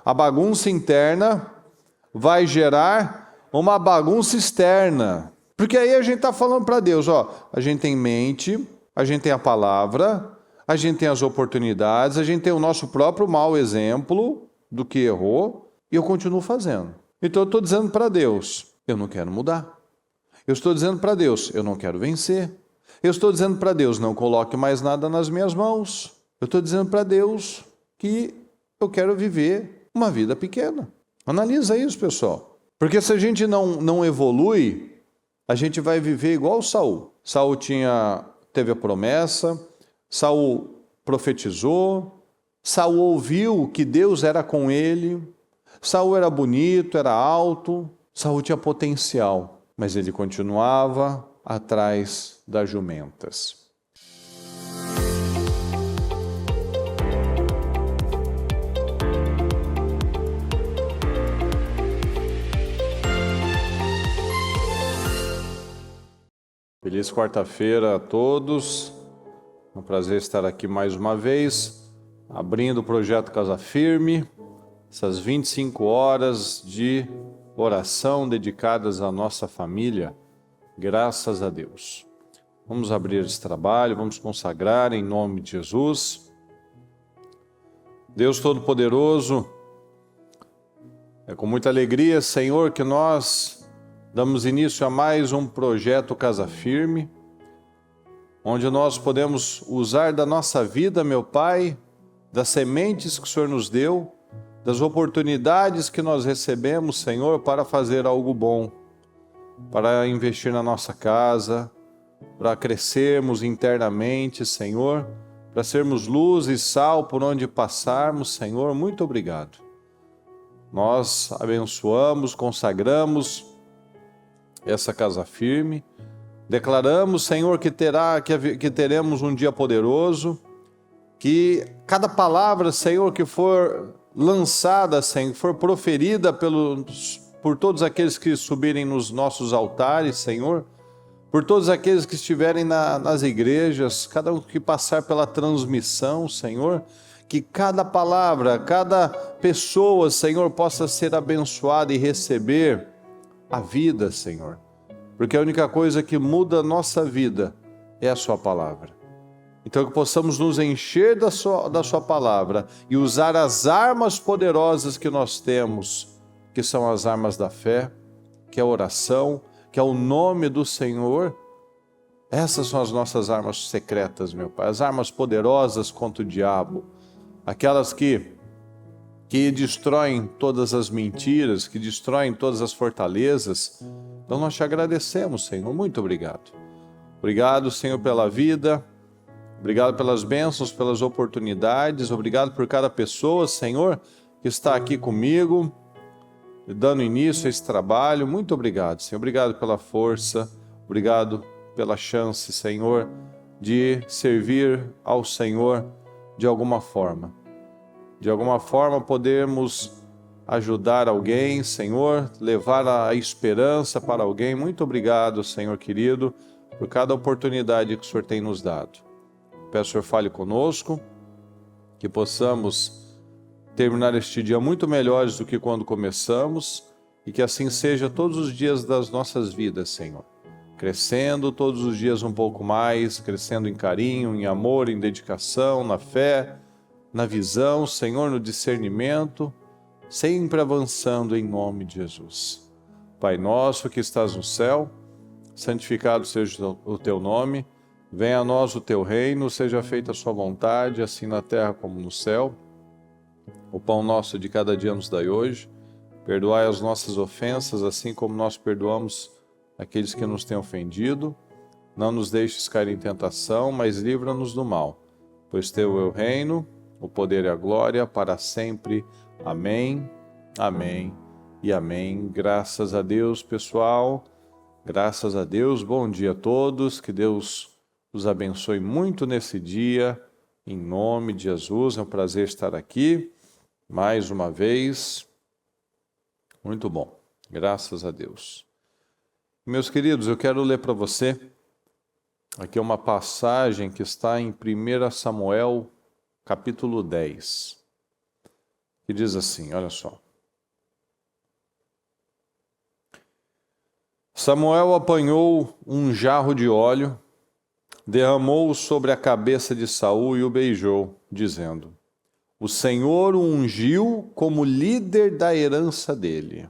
A bagunça interna vai gerar uma bagunça externa. Porque aí a gente está falando para Deus, a gente tem mente, a gente tem a palavra, a gente tem as oportunidades, a gente tem o nosso próprio mau exemplo do que errou, e eu continuo fazendo. Então eu estou dizendo para Deus, eu não quero mudar. Eu estou dizendo para Deus, eu não quero vencer. Eu estou dizendo para Deus, não coloque mais nada nas minhas mãos. Eu estou dizendo para Deus que eu quero viver uma vida pequena. Analisa isso, pessoal. Porque se a gente não evolui, a gente vai viver igual Saul. Saul teve a promessa, Saul profetizou, Saul ouviu que Deus era com ele, Saul era bonito, era alto, Saul tinha potencial, mas ele continuava atrás das jumentas. Feliz quarta-feira a todos. É um prazer estar aqui mais uma vez, abrindo o projeto Casa Firme, essas 25 horas de oração dedicadas à nossa família, graças a Deus. Vamos abrir esse trabalho, vamos consagrar em nome de Jesus. Deus Todo-Poderoso, é com muita alegria, Senhor, que nós damos início a mais um projeto Casa Firme, onde nós podemos usar da nossa vida, meu Pai, das sementes que o Senhor nos deu, das oportunidades que nós recebemos, Senhor, para fazer algo bom, para investir na nossa casa, para crescermos internamente, Senhor, para sermos luz e sal por onde passarmos, Senhor, muito obrigado. Nós abençoamos, consagramos essa Casa Firme, declaramos, Senhor, que teremos um dia poderoso, que cada palavra, Senhor, que for lançada, Senhor, for proferida por todos aqueles que subirem nos nossos altares, Senhor, por todos aqueles que estiverem nas igrejas, cada um que passar pela transmissão, Senhor, que cada palavra, cada pessoa, Senhor, possa ser abençoada e receber a vida, Senhor, porque a única coisa que muda a nossa vida é a sua palavra. Então que possamos nos encher da sua palavra e usar as armas poderosas que nós temos, que são as armas da fé, que é a oração, que é o nome do Senhor. Essas são as nossas armas secretas, meu Pai, as armas poderosas contra o diabo, aquelas que destroem todas as mentiras, que destroem todas as fortalezas. Então nós te agradecemos, Senhor, muito obrigado. Obrigado, Senhor, pela vida, obrigado pelas bênçãos, pelas oportunidades, obrigado por cada pessoa, Senhor, que está aqui comigo, dando início a esse trabalho. Muito obrigado, Senhor, obrigado pela força, obrigado pela chance, Senhor, de servir ao Senhor de alguma forma. De alguma forma podemos ajudar alguém, Senhor, levar a esperança para alguém. Muito obrigado, Senhor querido, por cada oportunidade que o Senhor tem nos dado. Peço, Senhor, fale conosco, que possamos terminar este dia muito melhores do que quando começamos, e que assim seja todos os dias das nossas vidas, Senhor. Crescendo todos os dias um pouco mais, crescendo em carinho, em amor, em dedicação, na fé, na visão, Senhor, no discernimento, sempre avançando em nome de Jesus. Pai nosso que estás no céu, santificado seja o teu nome, venha a nós o teu reino, seja feita a sua vontade, assim na terra como no céu. O pão nosso de cada dia nos dai hoje, perdoai as nossas ofensas, assim como nós perdoamos aqueles que nos têm ofendido. Não nos deixes cair em tentação, mas livra-nos do mal, pois teu é o reino, o poder e a glória para sempre. Amém, amém e amém. Graças a Deus, pessoal. Graças a Deus. Bom dia a todos. Que Deus os abençoe muito nesse dia. Em nome de Jesus. É um prazer estar aqui mais uma vez. Muito bom. Graças a Deus. Meus queridos, eu quero ler para você aqui uma passagem que está em 1 Samuel, capítulo 10. que diz assim, olha só. Samuel apanhou um jarro de óleo, derramou-o sobre a cabeça de Saul e o beijou, dizendo: o Senhor o ungiu como líder da herança dele,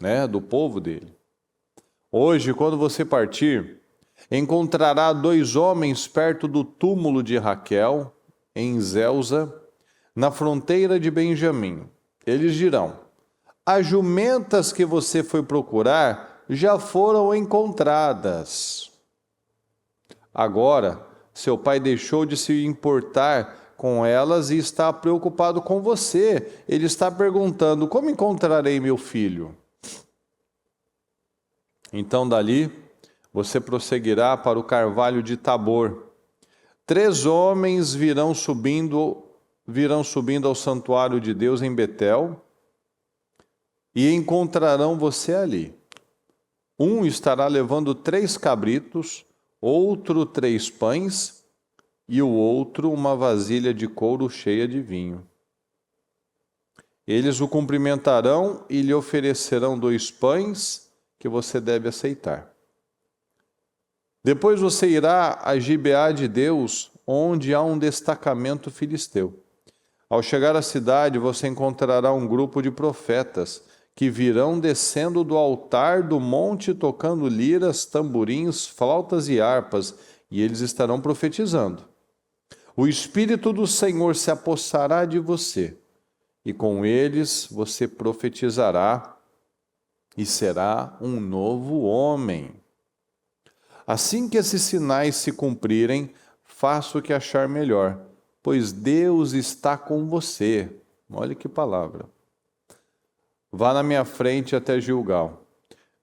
né, do povo dele. Hoje, quando você partir, encontrará 2 homens perto do túmulo de Raquel, em Zelza, na fronteira de Benjamim. Eles dirão: as jumentas que você foi procurar já foram encontradas. Agora, seu pai deixou de se importar com elas e está preocupado com você. Ele está perguntando: como encontrarei meu filho? Então, dali, você prosseguirá para o carvalho de Tabor. 3 homens virão subindo ao santuário de Deus em Betel e encontrarão você ali. Um estará levando 3 cabritos, outro 3 pães e o outro uma vasilha de couro cheia de vinho. Eles o cumprimentarão e lhe oferecerão 2 pães que você deve aceitar. Depois você irá a Gibeá de Deus, onde há um destacamento filisteu. Ao chegar à cidade, você encontrará um grupo de profetas que virão descendo do altar do monte tocando liras, tamborins, flautas e harpas, e eles estarão profetizando. O Espírito do Senhor se apossará de você, e com eles você profetizará e será um novo homem. Assim que esses sinais se cumprirem, faça o que achar melhor, pois Deus está com você. Olha que palavra. Vá na minha frente até Gilgal.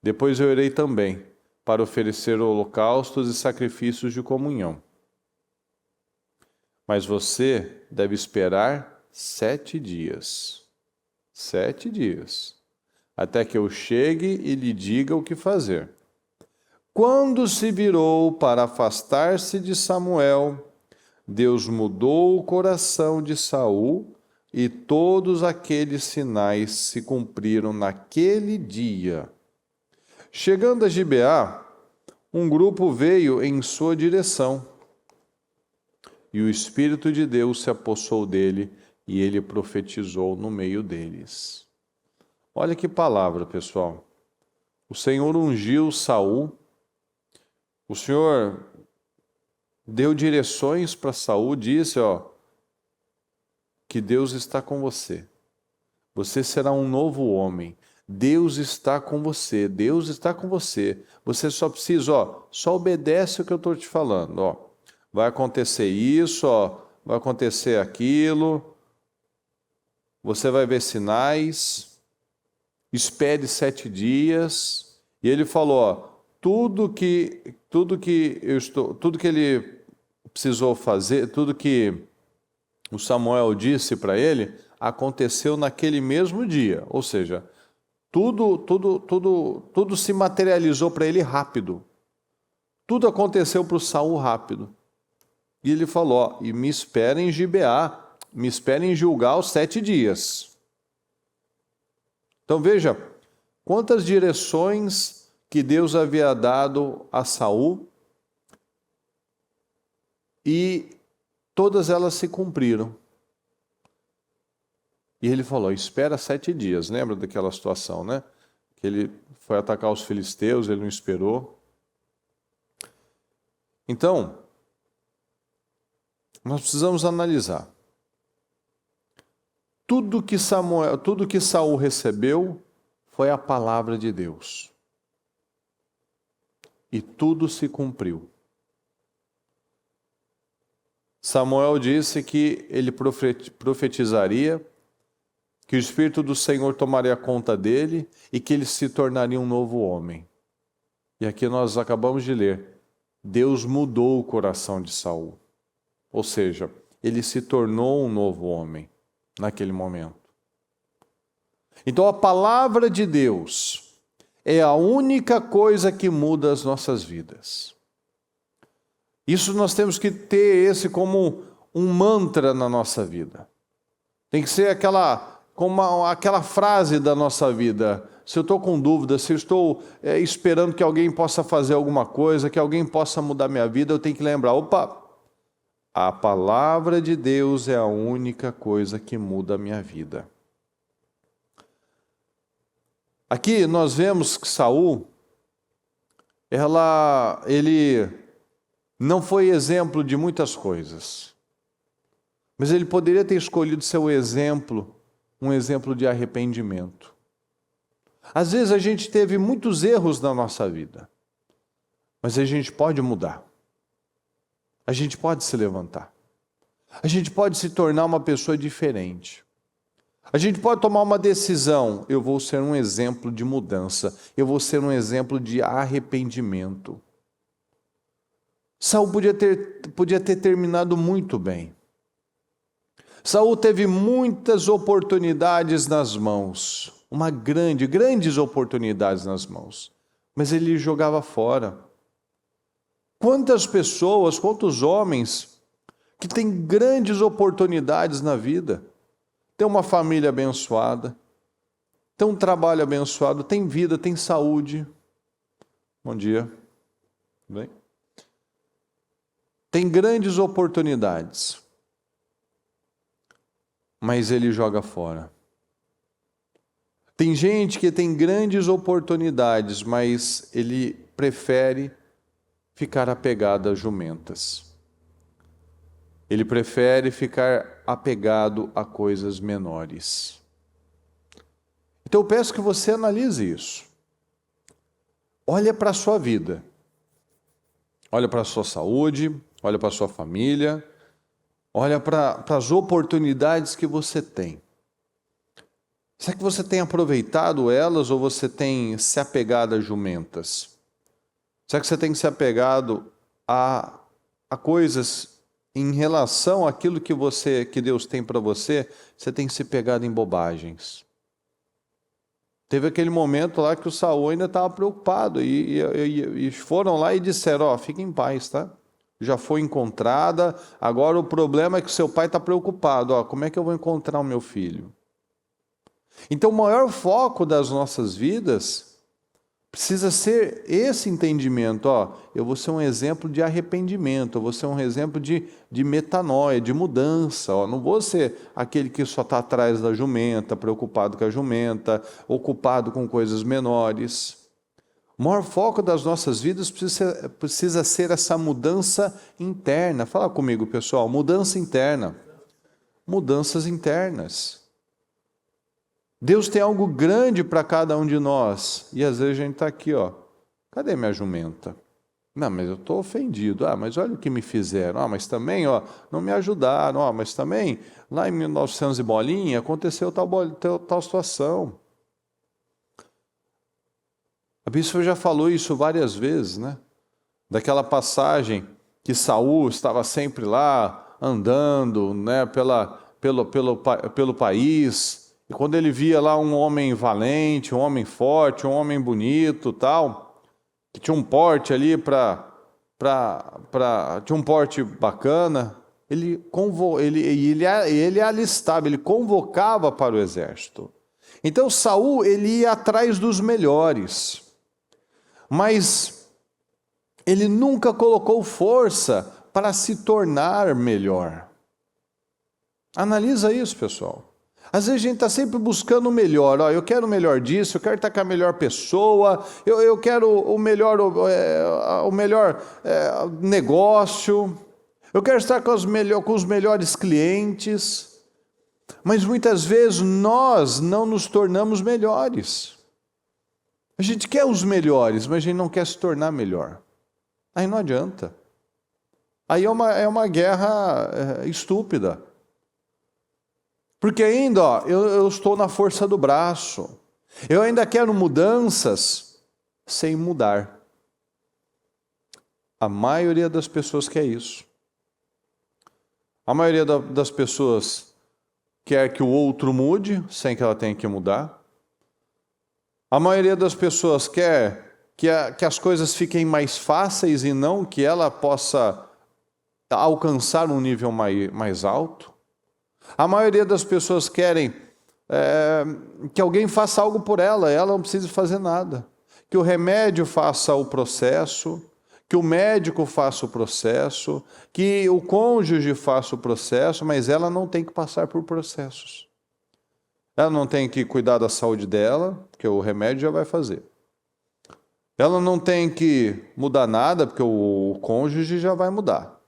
Depois eu irei também, para oferecer holocaustos e sacrifícios de comunhão. Mas você deve esperar 7 dias. 7 dias. Até que eu chegue e lhe diga o que fazer. Quando se virou para afastar-se de Samuel, Deus mudou o coração de Saul e todos aqueles sinais se cumpriram naquele dia. Chegando a Gibeá, um grupo veio em sua direção e o Espírito de Deus se apossou dele e ele profetizou no meio deles. Olha que palavra, pessoal. O Senhor ungiu Saul. O Senhor deu direções para Saul, disse, que Deus está com você. Você será um novo homem. Deus está com você. Deus está com você. Você só precisa, só obedece o que eu estou te falando, Vai acontecer isso, vai acontecer aquilo. Você vai ver sinais. Espere 7 dias. E ele falou, tudo que ele precisou fazer, tudo que o Samuel disse para ele, aconteceu naquele mesmo dia. Ou seja, tudo se materializou para ele rápido. Tudo aconteceu para o Saul rápido. E ele falou, e me espere em Gibeá, me espere em Gilgal 7 dias. Então veja, quantas direções que Deus havia dado a Saul e todas elas se cumpriram. E ele falou, espera 7 dias. Lembra daquela situação, né? Que ele foi atacar os filisteus, ele não esperou. Então, nós precisamos analisar. Tudo que Saul recebeu foi a palavra de Deus. E tudo se cumpriu. Samuel disse que ele profetizaria, que o Espírito do Senhor tomaria conta dele e que ele se tornaria um novo homem. E aqui nós acabamos de ler, Deus mudou o coração de Saul. Ou seja, ele se tornou um novo homem naquele momento. Então a palavra de Deus é a única coisa que muda as nossas vidas. Isso nós temos que ter esse como um mantra na nossa vida. Tem que ser aquela aquela frase da nossa vida. Se eu estou com dúvida, se eu estou esperando que alguém possa fazer alguma coisa, que alguém possa mudar minha vida, eu tenho que lembrar, opa, a palavra de Deus é a única coisa que muda a minha vida. Aqui nós vemos que Saul, ele não foi exemplo de muitas coisas, mas ele poderia ter escolhido seu exemplo, um exemplo de arrependimento. Às vezes a gente teve muitos erros na nossa vida, mas a gente pode mudar. A gente pode se levantar. A gente pode se tornar uma pessoa diferente. A gente pode tomar uma decisão. Eu vou ser um exemplo de mudança. Eu vou ser um exemplo de arrependimento. Saul podia ter terminado muito bem. Saul teve muitas oportunidades nas mãos. Grandes oportunidades nas mãos. Mas ele jogava fora. Quantas pessoas, quantos homens que têm grandes oportunidades na vida, têm uma família abençoada, têm um trabalho abençoado, têm vida, têm saúde. Bom dia. Tudo bem? Tem grandes oportunidades, mas ele joga fora. Tem gente que tem grandes oportunidades, mas ele prefere ficar apegado a jumentas. Ele prefere ficar apegado a coisas menores. Então eu peço que você analise isso. Olha para a sua vida. Olha para a sua saúde, olha para a sua família, olha para as oportunidades que você tem. Será que você tem aproveitado elas ou você tem se apegado a jumentas? Será que você tem se apegado a coisas em relação àquilo que Deus tem para você? Você tem se pegado em bobagens. Teve aquele momento lá que o Saul ainda estava preocupado e foram lá e disseram, fique em paz, tá? Já foi encontrada, agora o problema é que seu pai está preocupado, como é que eu vou encontrar o meu filho? Então o maior foco das nossas vidas precisa ser esse entendimento, eu vou ser um exemplo de arrependimento, eu vou ser um exemplo de metanoia, de mudança, não vou ser aquele que só está atrás da jumenta, preocupado com a jumenta, ocupado com coisas menores. O maior foco das nossas vidas precisa ser essa mudança interna. Fala comigo, pessoal, mudança interna. Mudanças internas. Deus tem algo grande para cada um de nós. E às vezes a gente está aqui, cadê minha jumenta? Não, mas eu estou ofendido. Mas olha o que me fizeram. Mas também, não me ajudaram. Mas também, lá em 1900 e bolinha, aconteceu tal situação. A bispa já falou isso várias vezes, né? Daquela passagem que Saul estava sempre lá, andando, né, pelo país. E quando ele via lá um homem valente, um homem forte, um homem bonito, tal, que tinha um porte ali tinha um porte bacana, ele alistava, ele convocava para o exército. Então Saul, ele ia atrás dos melhores, mas ele nunca colocou força para se tornar melhor. Analisa isso, pessoal. Às vezes a gente está sempre buscando o melhor. Eu quero o melhor disso, eu quero estar com a melhor pessoa, eu quero o melhor negócio, eu quero estar com os melhores clientes. Mas muitas vezes nós não nos tornamos melhores. A gente quer os melhores, mas a gente não quer se tornar melhor. Aí não adianta. Aí é uma guerra estúpida. Porque ainda, eu estou na força do braço. Eu ainda quero mudanças sem mudar. A maioria das pessoas quer isso. A maioria das pessoas quer que o outro mude sem que ela tenha que mudar. A maioria das pessoas quer que as coisas fiquem mais fáceis e não que ela possa alcançar um nível mais alto. A maioria das pessoas querem que alguém faça algo por ela, ela não precisa fazer nada. Que o remédio faça o processo, que o médico faça o processo, que o cônjuge faça o processo, mas ela não tem que passar por processos. Ela não tem que cuidar da saúde dela, porque o remédio já vai fazer. Ela não tem que mudar nada, porque o cônjuge já vai mudar.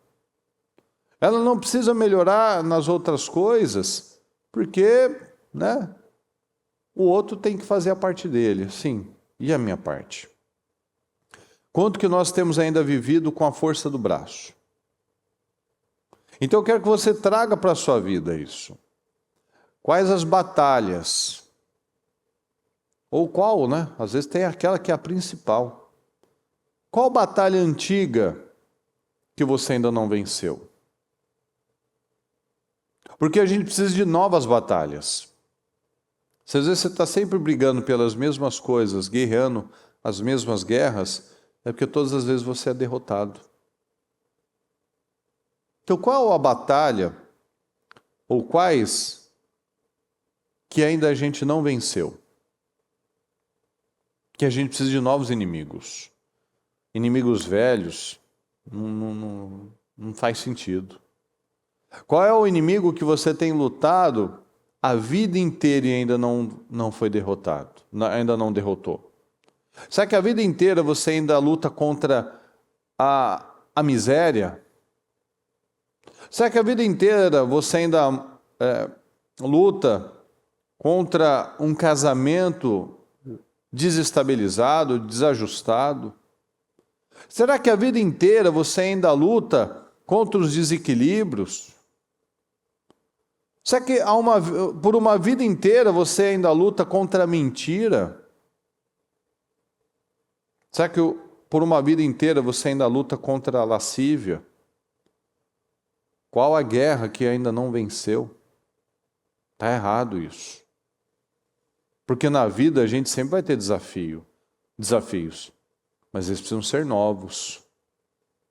Ela não precisa melhorar nas outras coisas, porque, né, o outro tem que fazer a parte dele. Sim, e a minha parte? Quanto que nós temos ainda vivido com a força do braço? Então eu quero que você traga para a sua vida isso. Quais as batalhas? Ou qual, né? Às vezes tem aquela que é a principal. Qual batalha antiga que você ainda não venceu? Porque a gente precisa de novas batalhas. Se às vezes você está sempre brigando pelas mesmas coisas, guerreando as mesmas guerras, é porque todas as vezes você é derrotado. Então qual a batalha, ou quais, que ainda a gente não venceu? Que a gente precisa de novos inimigos. Inimigos velhos, não faz sentido. Qual é o inimigo que você tem lutado a vida inteira e ainda não foi derrotado? Ainda não derrotou? Será que a vida inteira você ainda luta contra a miséria? Será que a vida inteira você ainda luta contra um casamento desestabilizado, desajustado? Será que a vida inteira você ainda luta contra os desequilíbrios? Será que por uma vida inteira você ainda luta contra a mentira? Será que por uma vida inteira você ainda luta contra a lascívia? Qual a guerra que ainda não venceu? Está errado isso. Porque na vida a gente sempre vai ter desafios, mas eles precisam ser novos.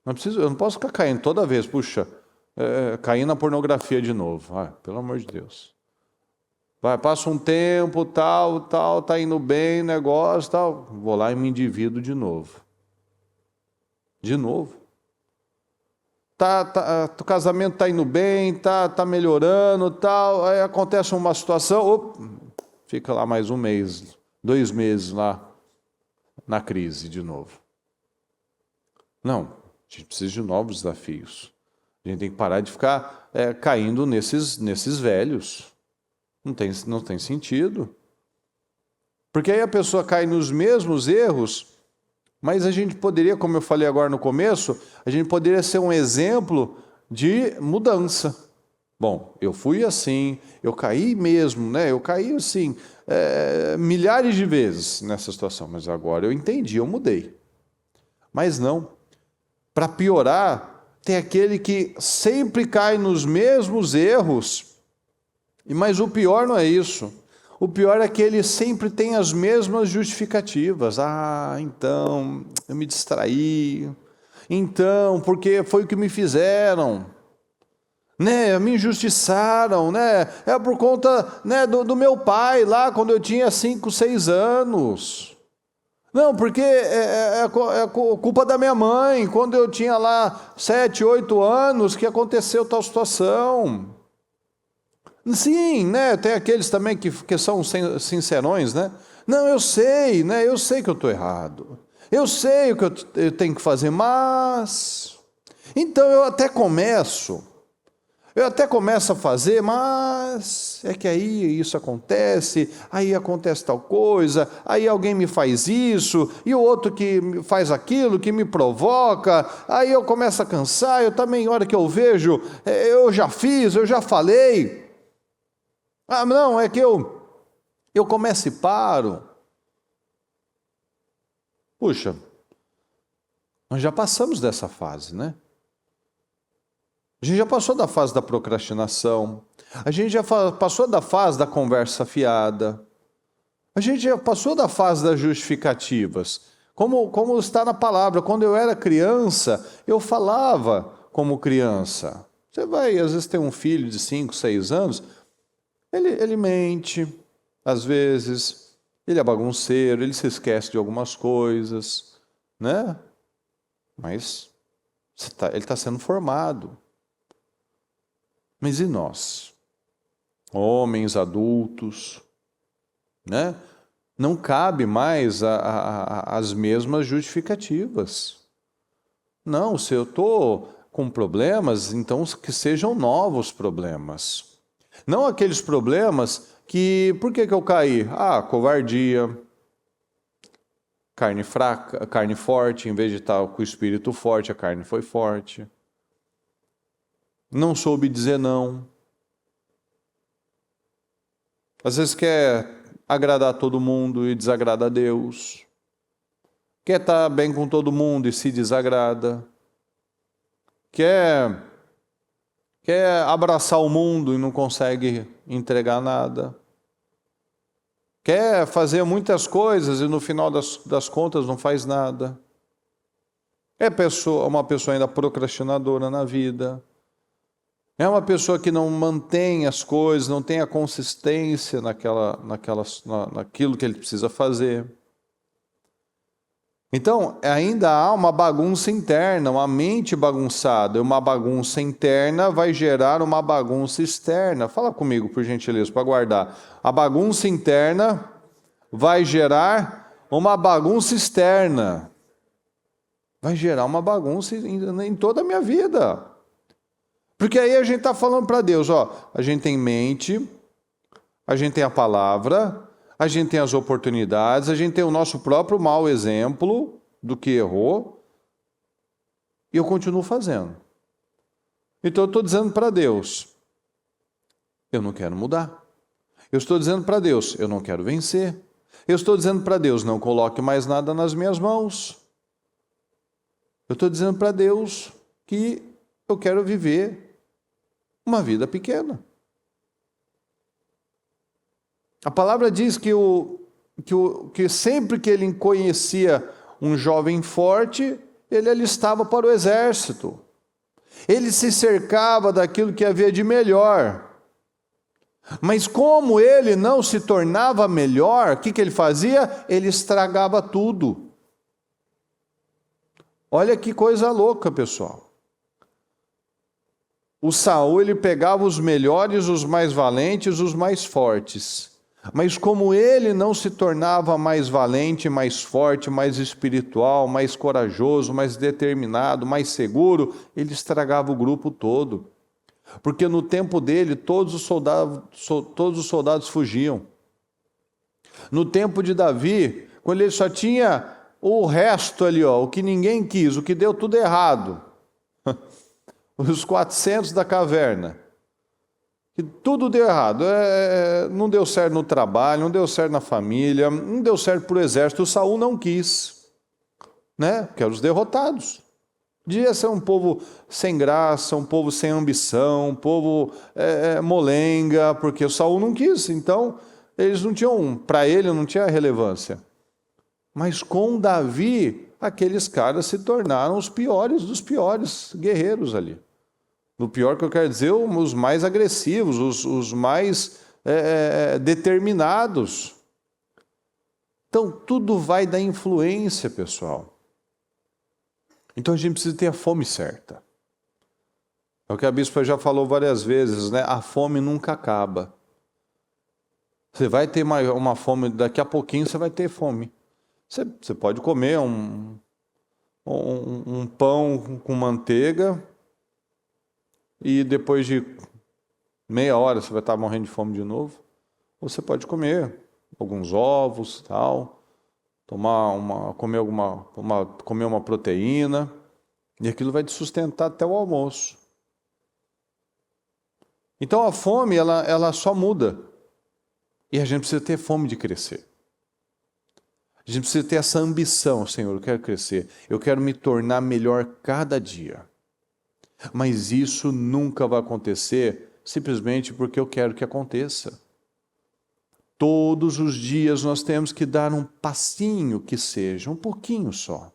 Eu não posso ficar caindo toda vez, cair na pornografia de novo. Pelo amor de Deus. Passa um tempo, tá indo bem o negócio, tal. Vou lá e me endivido de novo. De novo. O casamento tá indo bem, tá melhorando, tal. Aí acontece uma situação, fica lá mais um mês, 2 meses lá na crise de novo. Não, a gente precisa de novos desafios. A gente tem que parar de ficar caindo nesses velhos. Não tem sentido. Porque aí a pessoa cai nos mesmos erros, mas a gente poderia, como eu falei agora no começo, a gente poderia ser um exemplo de mudança. Bom, eu fui assim, eu caí mesmo, né? Eu caí assim, milhares de vezes nessa situação, mas agora eu entendi, eu mudei. Mas não. Para piorar, tem aquele que sempre cai nos mesmos erros. Mas o pior não é isso. O pior é que ele sempre tem as mesmas justificativas. Então, eu me distraí. Então, porque foi o que me fizeram. Né, me injustiçaram, né? É por conta, né, do meu pai lá, quando eu tinha 5, 6 anos. Não, porque é culpa da minha mãe, quando eu tinha lá 7, 8 anos, que aconteceu tal situação. Sim, né? Tem aqueles também que são sincerões, né? Não, eu sei, né? Eu sei que eu estou errado. Eu sei o que eu tenho que fazer, mas... Então eu até começo a fazer, mas é que aí isso acontece, aí acontece tal coisa, aí alguém me faz isso, e o outro que faz aquilo, que me provoca, aí eu começo a cansar, eu também, a hora que eu vejo, eu já fiz, eu já falei. Não, é que eu começo e paro. Puxa, nós já passamos dessa fase, né? A gente já passou da fase da procrastinação, a gente já passou da fase da conversa fiada, a gente já passou da fase das justificativas. Como está na palavra, quando eu era criança, eu falava como criança. Você vai, às vezes, ter um filho de 5, 6 anos, ele mente, às vezes, ele é bagunceiro, ele se esquece de algumas coisas, né? Mas ele está sendo formado. Mas e nós? Homens, adultos, né? Não cabe mais as mesmas justificativas. Não, se eu estou com problemas, então que sejam novos problemas. Não aqueles problemas que... Por que eu caí? Covardia, carne fraca, carne forte, em vez de estar com o espírito forte, a carne foi forte. Não soube dizer não. Às vezes quer agradar todo mundo e desagrada a Deus. Quer estar bem com todo mundo e se desagrada. Quer abraçar o mundo e não consegue entregar nada. Quer fazer muitas coisas e no final das contas não faz nada. É uma pessoa ainda procrastinadora na vida. É uma pessoa que não mantém as coisas, não tem a consistência naquilo que ele precisa fazer. Então, ainda há uma bagunça interna, uma mente bagunçada. E uma bagunça interna vai gerar uma bagunça externa. Fala comigo, por gentileza, para guardar. A bagunça interna vai gerar uma bagunça externa. Vai gerar uma bagunça em toda a minha vida. Porque aí a gente está falando para Deus, a gente tem mente, a gente tem a palavra, a gente tem as oportunidades, a gente tem o nosso próprio mau exemplo do que errou, e eu continuo fazendo. Então eu estou dizendo para Deus, eu não quero mudar. Eu estou dizendo para Deus, eu não quero vencer. Eu estou dizendo para Deus, não coloque mais nada nas minhas mãos. Eu estou dizendo para Deus que eu quero viver uma vida pequena. A palavra diz que sempre que ele conhecia um jovem forte, ele alistava para o exército. Ele se cercava daquilo que havia de melhor. Mas como ele não se tornava melhor, o que ele fazia? Ele estragava tudo. Olha que coisa louca, pessoal. O Saul, ele pegava os melhores, os mais valentes, os mais fortes. Mas como ele não se tornava mais valente, mais forte, mais espiritual, mais corajoso, mais determinado, mais seguro, ele estragava o grupo todo. Porque no tempo dele, todos os soldados fugiam. No tempo de Davi, quando ele só tinha o resto ali, o que ninguém quis, o que deu tudo errado. Os 400 da caverna, que tudo deu errado, não deu certo no trabalho, não deu certo na família, não deu certo para o exército, o Saul não quis, né? Que eram os derrotados. Devia ser um povo sem graça, um povo sem ambição, um povo molenga, porque o Saul não quis, então eles não tinham, para ele não tinha relevância. Mas com Davi, aqueles caras se tornaram os piores dos piores guerreiros ali. No pior que eu quero dizer, os mais agressivos, os mais determinados. Então, tudo vai da influência, pessoal. Então, a gente precisa ter a fome certa. É o que a bispa já falou várias vezes, né? A fome nunca acaba. Você vai ter uma fome, daqui a pouquinho você vai ter fome. Você pode comer um pão com manteiga, e depois de meia hora você vai estar morrendo de fome de novo. Ou você pode comer alguns ovos, tal, comer uma proteína, e aquilo vai te sustentar até o almoço. Então a fome, ela só muda. E a gente precisa ter fome de crescer. A gente precisa ter essa ambição, Senhor, eu quero crescer, eu quero me tornar melhor cada dia. Mas isso nunca vai acontecer simplesmente porque eu quero que aconteça. Todos os dias nós temos que dar um passinho que seja, um pouquinho só.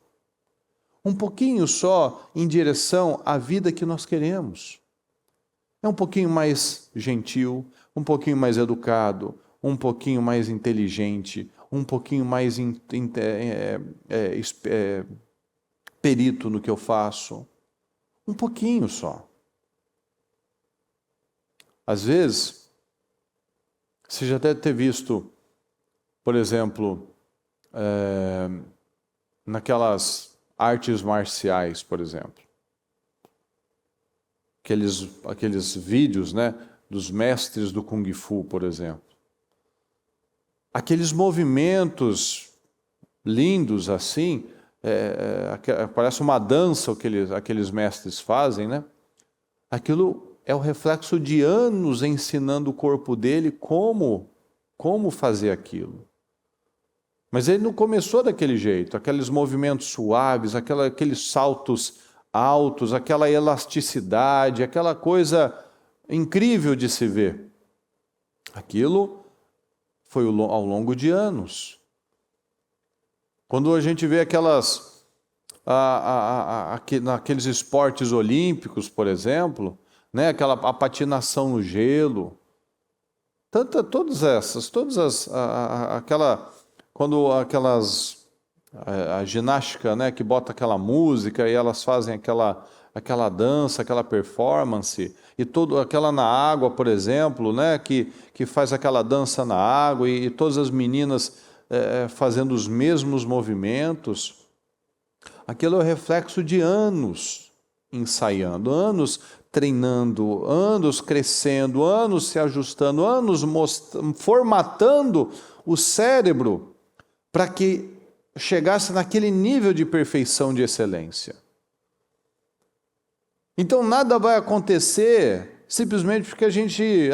Um pouquinho só em direção à vida que nós queremos. É um pouquinho mais gentil, um pouquinho mais educado, um pouquinho mais inteligente, um pouquinho mais perito no que eu faço. Um pouquinho só. Às vezes, você já deve ter visto, por exemplo, naquelas artes marciais, por exemplo. Aqueles vídeos, né, dos mestres do Kung Fu, por exemplo. Aqueles movimentos lindos assim, parece uma dança o que aqueles mestres fazem, né? Aquilo é o reflexo de anos ensinando o corpo dele como fazer aquilo. Mas ele não começou daquele jeito, aqueles movimentos suaves, aqueles saltos altos, aquela elasticidade, aquela coisa incrível de se ver. Aquilo foi ao longo de anos. Quando a gente vê naqueles esportes olímpicos, por exemplo, né, a patinação no gelo, a ginástica, né, que bota aquela música e elas fazem aquela dança, aquela performance, e aquela na água, por exemplo, né, que faz aquela dança na água e todas as meninas fazendo os mesmos movimentos. Aquilo é o reflexo de anos ensaiando, anos treinando, anos crescendo, anos se ajustando, anos formatando o cérebro para que chegasse naquele nível de perfeição, de excelência. Então nada vai acontecer simplesmente porque a gente,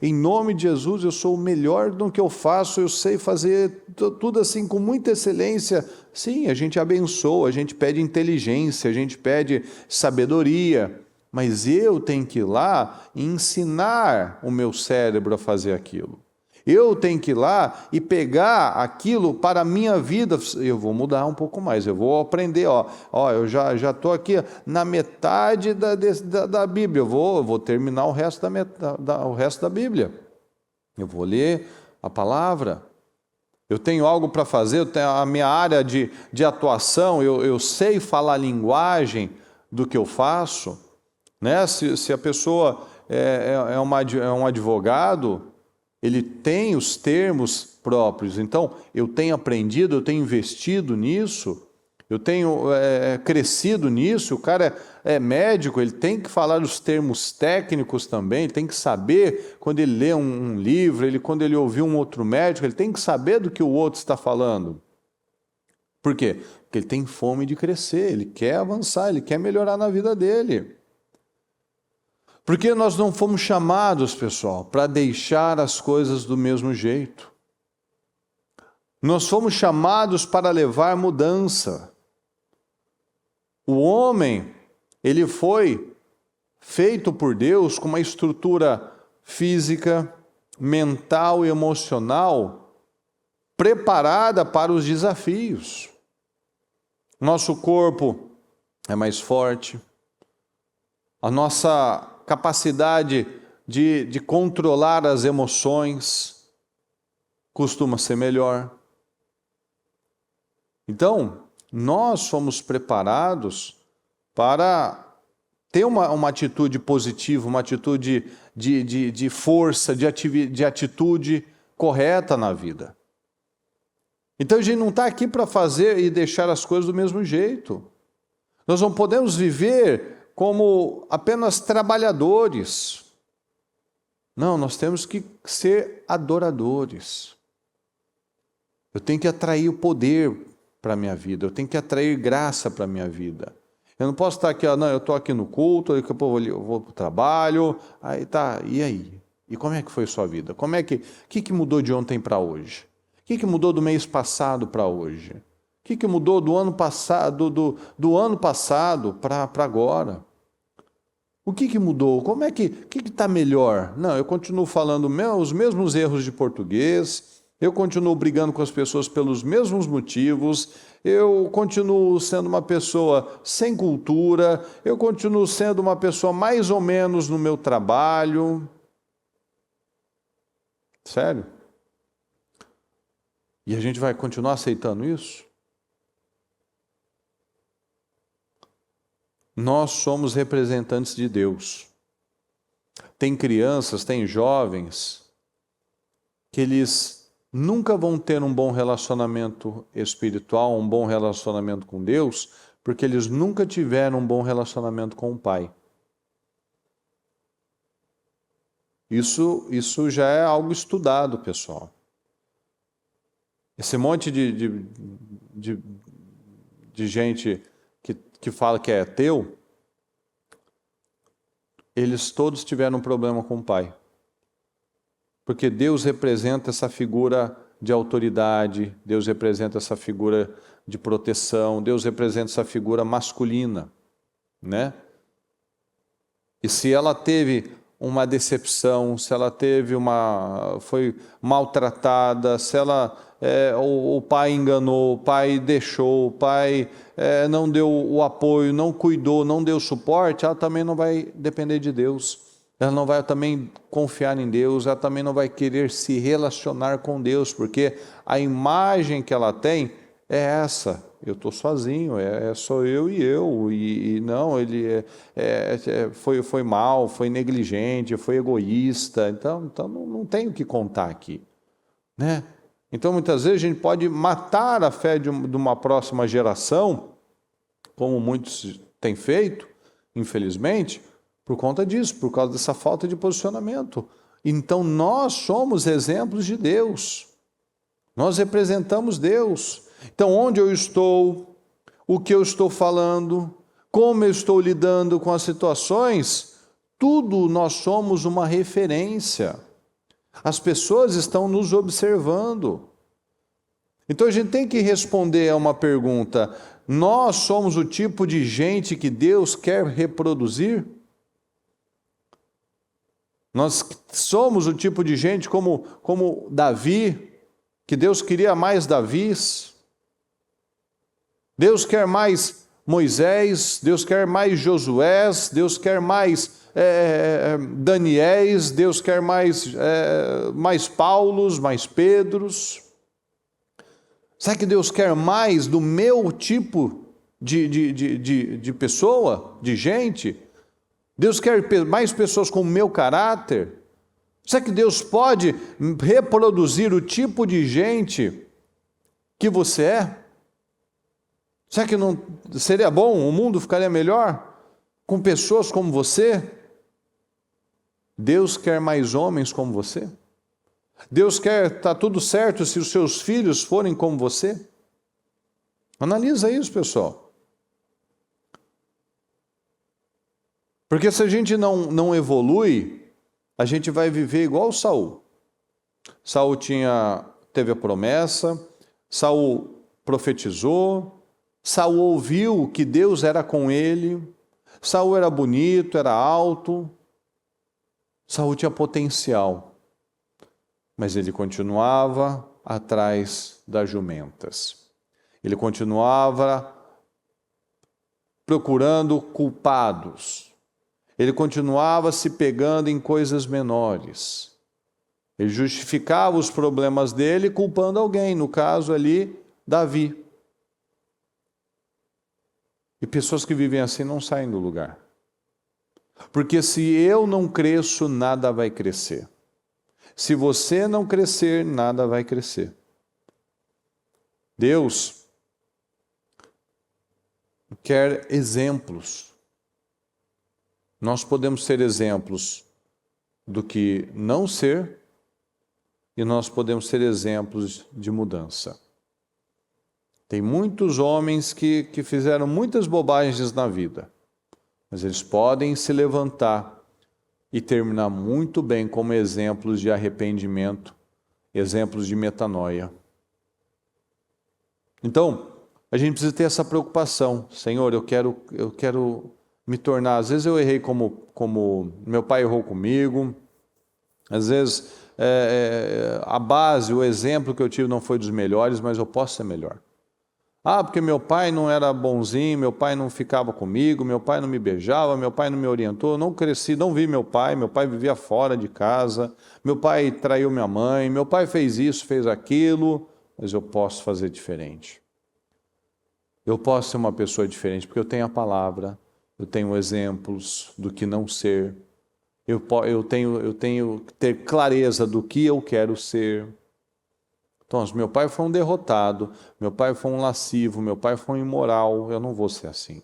em nome de Jesus, eu sou o melhor no que eu faço, eu sei fazer tudo assim com muita excelência. Sim, a gente abençoa, a gente pede inteligência, a gente pede sabedoria, mas eu tenho que ir lá e ensinar o meu cérebro a fazer aquilo. Eu tenho que ir lá e pegar aquilo para a minha vida. Eu vou mudar um pouco mais, eu vou aprender. Eu já estou aqui na metade da Bíblia, eu vou terminar o resto da Bíblia. Eu vou ler a palavra. Eu tenho algo para fazer, eu tenho a minha área de atuação, eu sei falar a linguagem do que eu faço. Né? Se a pessoa é um advogado, ele tem os termos próprios. Então, eu tenho aprendido, eu tenho investido nisso, eu tenho crescido nisso. O cara é médico, ele tem que falar os termos técnicos também, ele tem que saber quando ele lê um livro, quando ele ouvir um outro médico, ele tem que saber do que o outro está falando. Por quê? Porque ele tem fome de crescer, ele quer avançar, ele quer melhorar na vida dele. Porque nós não fomos chamados, pessoal, para deixar as coisas do mesmo jeito. Nós fomos chamados para levar mudança. O homem, ele foi feito por Deus com uma estrutura física, mental e emocional preparada para os desafios. Nosso corpo é mais forte, a nossa capacidade de controlar as emoções costuma ser melhor. Então, nós somos preparados para ter uma atitude positiva, uma atitude de força, de atitude correta na vida. Então, a gente não está aqui para fazer e deixar as coisas do mesmo jeito. Nós não podemos viver como apenas trabalhadores. Não, nós temos que ser adoradores. Eu tenho que atrair o poder para a minha vida, eu tenho que atrair graça para a minha vida. Eu não posso estar aqui, eu estou aqui no culto, daqui a pouco eu vou para o trabalho, aí tá, e aí? E como é que foi a sua vida? O que mudou de ontem para hoje? O que mudou do mês passado para hoje? O que mudou do ano passado, do ano passado para agora? O que mudou? Como é que está melhor? Não, eu continuo falando os mesmos erros de português, eu continuo brigando com as pessoas pelos mesmos motivos, eu continuo sendo uma pessoa sem cultura, eu continuo sendo uma pessoa mais ou menos no meu trabalho. Sério? E a gente vai continuar aceitando isso? Nós somos representantes de Deus. Tem crianças, tem jovens, que eles nunca vão ter um bom relacionamento espiritual, um bom relacionamento com Deus, porque eles nunca tiveram um bom relacionamento com o Pai. Isso já é algo estudado, pessoal. Esse monte de gente que fala que é ateu, eles todos tiveram um problema com o Pai. Porque Deus representa essa figura de autoridade, Deus representa essa figura de proteção, Deus representa essa figura masculina, né? E se ela teve uma decepção, se ela foi maltratada, se o pai enganou, o pai deixou, o pai não deu o apoio, não cuidou, não deu suporte, ela também não vai depender de Deus. Ela não vai também confiar em Deus, ela também não vai querer se relacionar com Deus, porque a imagem que ela tem é essa. Eu estou sozinho, sou eu, e não, ele foi mal, foi negligente, foi egoísta, então não tem o que contar aqui, né? Então muitas vezes a gente pode matar a fé de uma próxima geração, como muitos têm feito, infelizmente, por conta disso, por causa dessa falta de posicionamento. Então nós somos exemplos de Deus, nós representamos Deus. Então, onde eu estou, o que eu estou falando, como eu estou lidando com as situações, tudo nós somos uma referência. As pessoas estão nos observando. Então, a gente tem que responder a uma pergunta: nós somos o tipo de gente que Deus quer reproduzir? Nós somos o tipo de gente como Davi, que Deus queria mais Davis? Deus quer mais Moisés, Deus quer mais Josués, Deus quer mais Daniéis, Deus quer mais Paulos, mais Pedros. Será que Deus quer mais do meu tipo de pessoa, de gente? Deus quer mais pessoas com o meu caráter? Será que Deus pode reproduzir o tipo de gente que você é? Será que não seria bom? O mundo ficaria melhor com pessoas como você? Deus quer mais homens como você? Deus quer, está tudo certo se os seus filhos forem como você? Analisa isso, pessoal. Porque se a gente não evolui, a gente vai viver igual Saul. Saul teve a promessa, Saul profetizou, Saul ouviu que Deus era com ele, Saul era bonito, era alto, Saul tinha potencial, mas ele continuava atrás das jumentas. Ele continuava procurando culpados. Ele continuava se pegando em coisas menores. Ele justificava os problemas dele culpando alguém, no caso ali, Davi. E pessoas que vivem assim não saem do lugar. Porque se eu não cresço, nada vai crescer. Se você não crescer, nada vai crescer. Deus quer exemplos. Nós podemos ser exemplos do que não ser, e nós podemos ser exemplos de mudança. Tem muitos homens que fizeram muitas bobagens na vida, mas eles podem se levantar e terminar muito bem como exemplos de arrependimento, exemplos de metanoia. Então, a gente precisa ter essa preocupação. Senhor, eu quero me tornar... Às vezes eu errei como meu pai errou comigo, às vezes a base, o exemplo que eu tive não foi dos melhores, mas eu posso ser melhor. Porque meu pai não era bonzinho, meu pai não ficava comigo, meu pai não me beijava, meu pai não me orientou, não cresci, não vi meu pai vivia fora de casa, meu pai traiu minha mãe, meu pai fez isso, fez aquilo. mas eu posso fazer diferente. Eu posso ser uma pessoa diferente, porque eu tenho a palavra, eu tenho exemplos do que não ser, eu tenho que ter clareza do que eu quero ser. Então, se meu pai foi um derrotado, meu pai foi um lascivo, meu pai foi um imoral, eu não vou ser assim.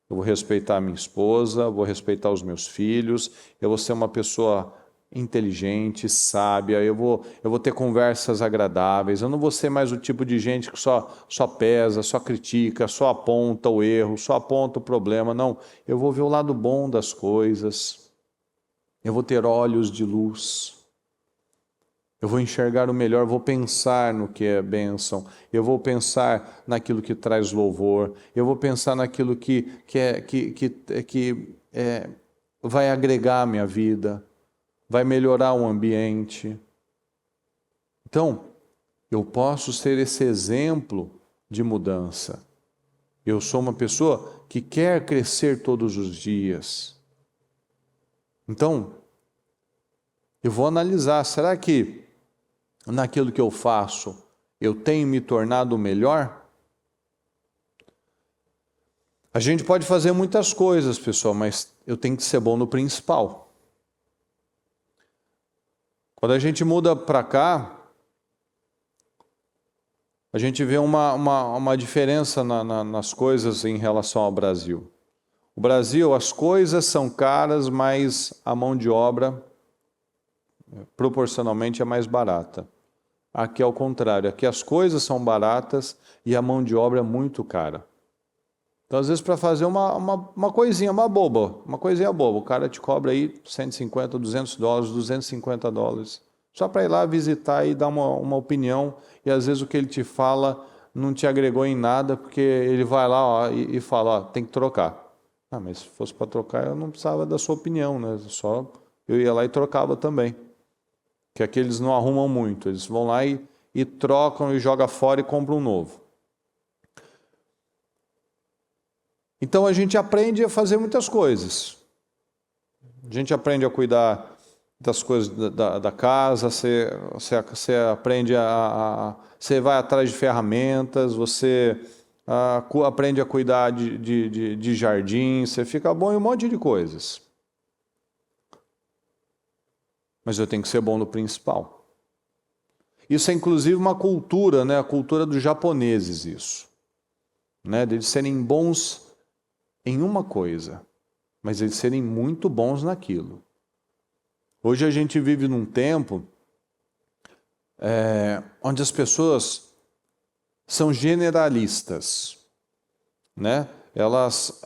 Eu vou respeitar a minha esposa, vou respeitar os meus filhos, eu vou ser uma pessoa inteligente, sábia, eu vou ter conversas agradáveis, eu não vou ser mais o tipo de gente que só pesa, só critica, só aponta o erro, só aponta o problema. Não, eu vou ver o lado bom das coisas, eu vou ter olhos de luz. Eu vou enxergar o melhor, vou pensar no que é bênção, eu vou pensar naquilo que traz louvor, eu vou pensar naquilo que vai agregar a minha vida, vai melhorar o ambiente. Então, eu posso ser esse exemplo de mudança. Eu sou uma pessoa que quer crescer todos os dias. Então, eu vou analisar, será que naquilo que eu faço, eu tenho me tornado melhor? A gente pode fazer muitas coisas, pessoal, mas eu tenho que ser bom no principal. Quando a gente muda para cá, a gente vê uma diferença nas coisas em relação ao Brasil. O Brasil, as coisas são caras, mas a mão de obra proporcionalmente é mais barata. Aqui é o contrário, aqui as coisas são baratas e a mão de obra é muito cara. Então, às vezes, para fazer uma coisinha, uma coisinha boba, o cara te cobra aí 150, 200 dólares, 250 dólares, só para ir lá visitar e dar uma opinião, e às vezes o que ele te fala não te agregou em nada, porque ele vai lá e fala, tem que trocar. Ah, mas se fosse para trocar, eu não precisava da sua opinião, né? Só eu ia lá e trocava também. Que aqui eles não arrumam muito, eles vão lá e trocam e jogam fora e compram um novo. Então a gente aprende a fazer muitas coisas. A gente aprende a cuidar das coisas da casa, você aprende você vai atrás de ferramentas, você aprende a cuidar de jardim, você fica bom em um monte de coisas. Mas eu tenho que ser bom no principal. Isso é inclusive uma cultura, né? A cultura dos japoneses, isso. Né? De eles serem bons em uma coisa, mas eles serem muito bons naquilo. Hoje a gente vive num tempo onde as pessoas são generalistas, né? Elas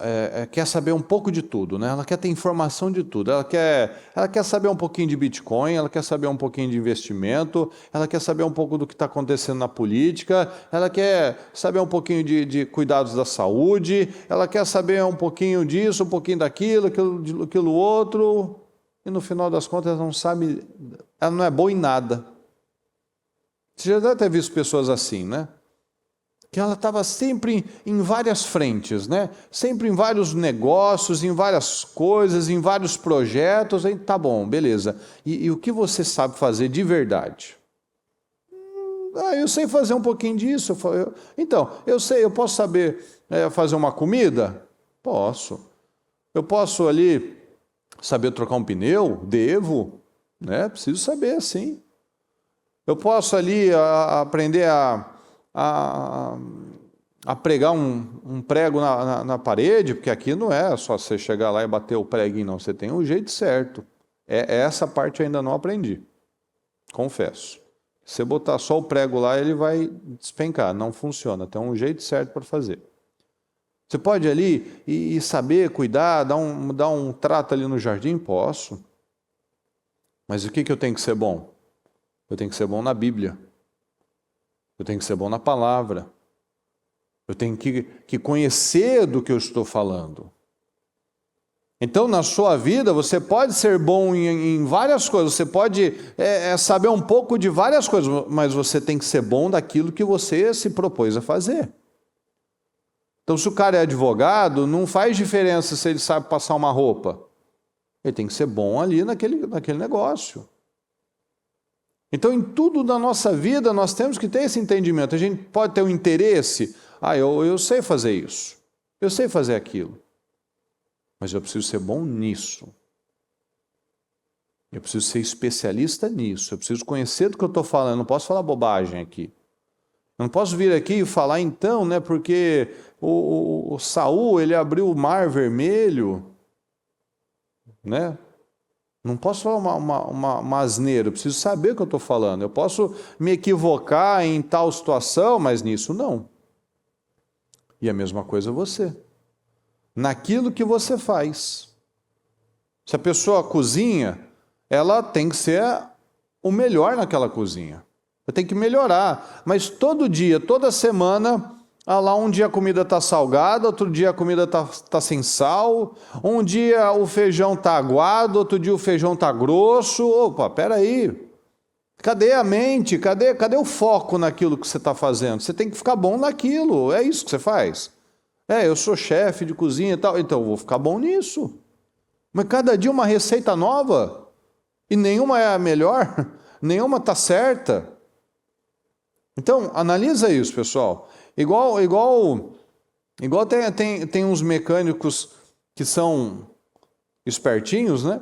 quer saber um pouco de tudo, né? Ela quer ter informação de tudo. Ela quer saber um pouquinho de Bitcoin, ela quer saber um pouquinho de investimento, ela quer saber um pouco do que está acontecendo na política, ela quer saber um pouquinho de cuidados da saúde, ela quer saber um pouquinho disso, um pouquinho daquilo, aquilo outro, e no final das contas ela não sabe, ela não é boa em nada. Você já deve ter visto pessoas assim, né? Que ela estava sempre em várias frentes, né? Sempre em vários negócios, em várias coisas, em vários projetos. Aí, tá bom, beleza. E o que você sabe fazer de verdade? Eu sei fazer um pouquinho disso. Então, eu posso saber fazer uma comida? Posso. Eu posso ali saber trocar um pneu? Devo, né? Preciso saber, sim. Eu posso ali aprender a pregar um prego na parede, porque aqui não é só você chegar lá e bater o preguinho, não. Você tem um jeito certo. Essa parte eu ainda não aprendi, confesso. Se você botar só o prego lá, ele vai despencar, não funciona. Tem um jeito certo para fazer. Você pode ali e saber cuidar, dar um trato ali no jardim? Posso. Mas o que eu tenho que ser bom? Eu tenho que ser bom na Bíblia. Eu tenho que ser bom na palavra. Eu tenho que conhecer do que eu estou falando. Então, na sua vida, você pode ser bom em várias coisas, você pode saber um pouco de várias coisas, mas você tem que ser bom daquilo que você se propôs a fazer. Então, se o cara é advogado, não faz diferença se ele sabe passar uma roupa. Ele tem que ser bom ali naquele negócio. Então, em tudo da nossa vida, nós temos que ter esse entendimento. A gente pode ter um interesse. Eu sei fazer isso. Eu sei fazer aquilo. Mas eu preciso ser bom nisso. Eu preciso ser especialista nisso. Eu preciso conhecer do que eu estou falando. Eu não posso falar bobagem aqui. Eu não posso vir aqui e falar então, né? Porque o Saul, ele abriu o mar vermelho, né? Não posso falar uma asneira, eu preciso saber o que eu estou falando. Eu posso me equivocar em tal situação, mas nisso não. E a mesma coisa você. Naquilo que você faz. Se a pessoa cozinha, ela tem que ser o melhor naquela cozinha. Tem que melhorar. Mas todo dia, toda semana, lá um dia a comida está salgada, outro dia a comida tá sem sal, um dia o feijão está aguado, outro dia o feijão está grosso. Opa, peraí. Cadê a mente? Cadê o foco naquilo que você está fazendo? Você tem que ficar bom naquilo. É isso que você faz. Eu sou chefe de cozinha e tal, então eu vou ficar bom nisso. Mas cada dia uma receita nova e nenhuma é a melhor, nenhuma está certa. Então, analisa isso, pessoal. Igual tem uns mecânicos que são espertinhos, né?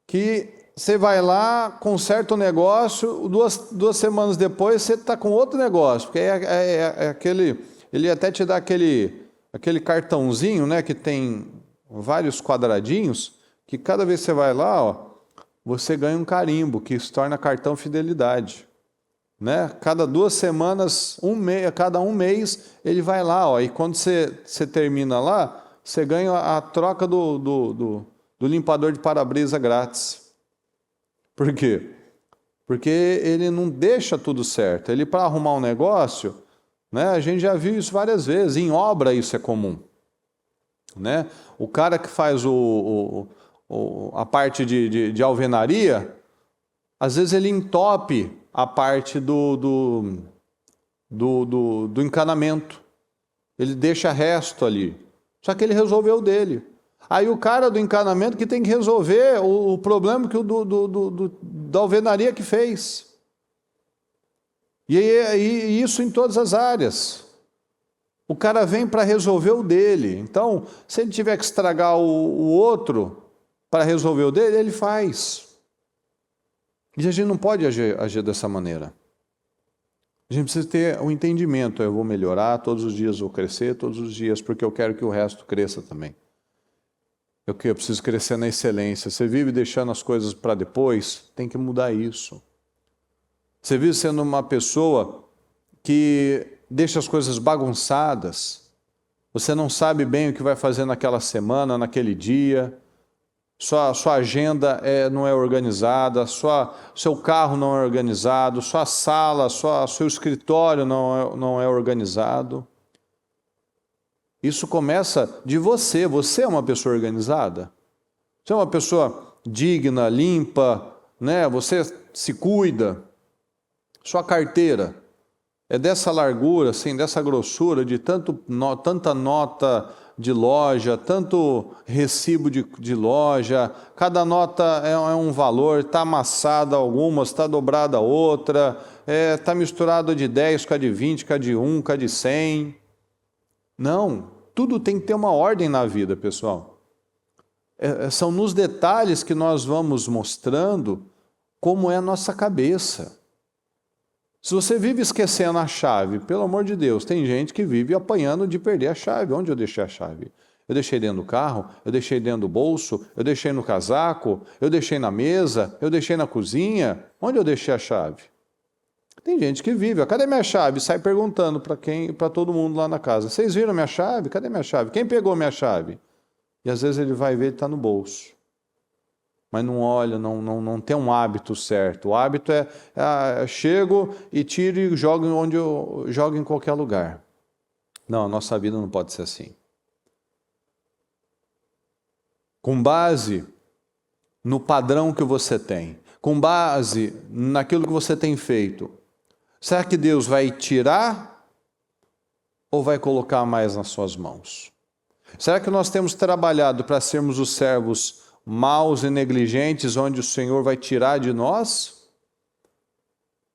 Que você vai lá, conserta o negócio, duas semanas depois você está com outro negócio. Porque é aquele... Ele até te dá aquele cartãozinho, né? Que tem vários quadradinhos, que cada vez que você vai lá, você ganha um carimbo, que se torna cartão fidelidade. Né? Cada 2 semanas, cada um mês, ele vai lá, e quando você termina lá, você ganha a troca do limpador de para-brisa grátis. Por quê? Porque ele não deixa tudo certo. Ele, para arrumar um negócio, né, a gente já viu isso várias vezes, em obra isso é comum. Né? O cara que faz a parte de alvenaria, às vezes ele entope a parte do encanamento. Ele deixa resto ali. Só que ele resolveu o dele. Aí o cara do encanamento que tem que resolver o problema que da alvenaria que fez. E isso em todas as áreas. O cara vem para resolver o dele. Então, se ele tiver que estragar o outro para resolver o dele, ele faz. E a gente não pode agir dessa maneira. A gente precisa ter um entendimento. Eu vou melhorar, todos os dias vou crescer, todos os dias, porque eu quero que o resto cresça também. Eu preciso crescer na excelência. Você vive deixando as coisas para depois, tem que mudar isso. Você vive sendo uma pessoa que deixa as coisas bagunçadas. Você não sabe bem o que vai fazer naquela semana, naquele dia. Sua agenda não é organizada, seu carro não é organizado, sua sala, seu escritório não é organizado. Isso começa de você. Você é uma pessoa organizada? Você é uma pessoa digna, limpa, né? Você se cuida. Sua carteira é dessa largura, assim, dessa grossura, de tanta nota de loja, tanto recibo de loja, cada nota é um valor, está amassada algumas, está dobrada outra, está misturado de 10 com a de 20, com a de 1, com a de 100. Não, tudo tem que ter uma ordem na vida, pessoal. São nos detalhes que nós vamos mostrando como é a nossa cabeça. Se você vive esquecendo a chave, pelo amor de Deus, tem gente que vive apanhando de perder a chave. Onde eu deixei a chave? Eu deixei dentro do carro, eu deixei dentro do bolso, eu deixei no casaco, eu deixei na mesa, eu deixei na cozinha. Onde eu deixei a chave? Tem gente que vive, cadê minha chave? Sai perguntando para todo mundo lá na casa. Vocês viram minha chave? Cadê minha chave? Quem pegou minha chave? E às vezes ele vai ver e está no bolso. Mas não olha, não tem um hábito certo. O hábito chego e tiro e jogo jogo em qualquer lugar. Não, a nossa vida não pode ser assim. Com base no padrão que você tem, com base naquilo que você tem feito, será que Deus vai tirar ou vai colocar mais nas suas mãos? Será que nós temos trabalhado para sermos os servos maus e negligentes, onde o Senhor vai tirar de nós?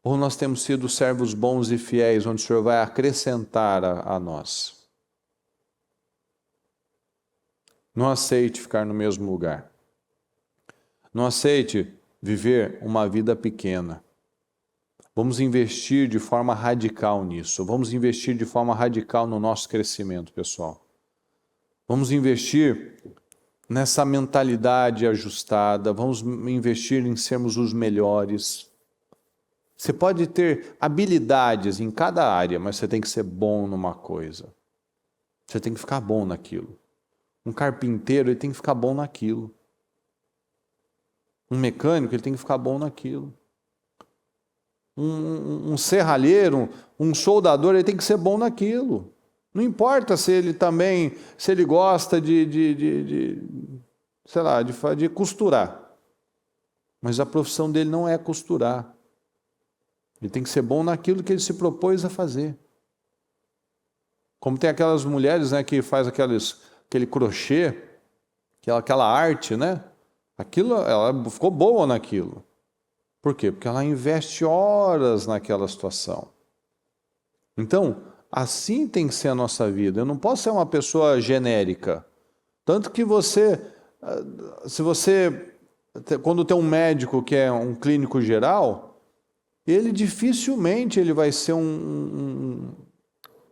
Ou nós temos sido servos bons e fiéis, onde o Senhor vai acrescentar a nós? Não aceite ficar no mesmo lugar. Não aceite viver uma vida pequena. Vamos investir de forma radical nisso. Vamos investir de forma radical no nosso crescimento, pessoal. Vamos investir nessa mentalidade ajustada. Vamos investir em sermos os melhores. Você pode ter habilidades em cada área, mas você tem que ser bom numa coisa. Você tem que ficar bom naquilo. Um carpinteiro, ele tem que ficar bom naquilo. Um mecânico, ele tem que ficar bom naquilo. Um serralheiro, um soldador, ele tem que ser bom naquilo. Não importa se ele gosta de costurar. Mas a profissão dele não é costurar. Ele tem que ser bom naquilo que ele se propôs a fazer. Como tem aquelas mulheres, né, que faz aquele crochê, aquela arte, né? Ela ficou boa naquilo. Por quê? Porque ela investe horas naquela situação. Então, assim tem que ser a nossa vida. Eu não posso ser uma pessoa genérica. Tanto que quando tem um médico que é um clínico geral, ele dificilmente vai ser um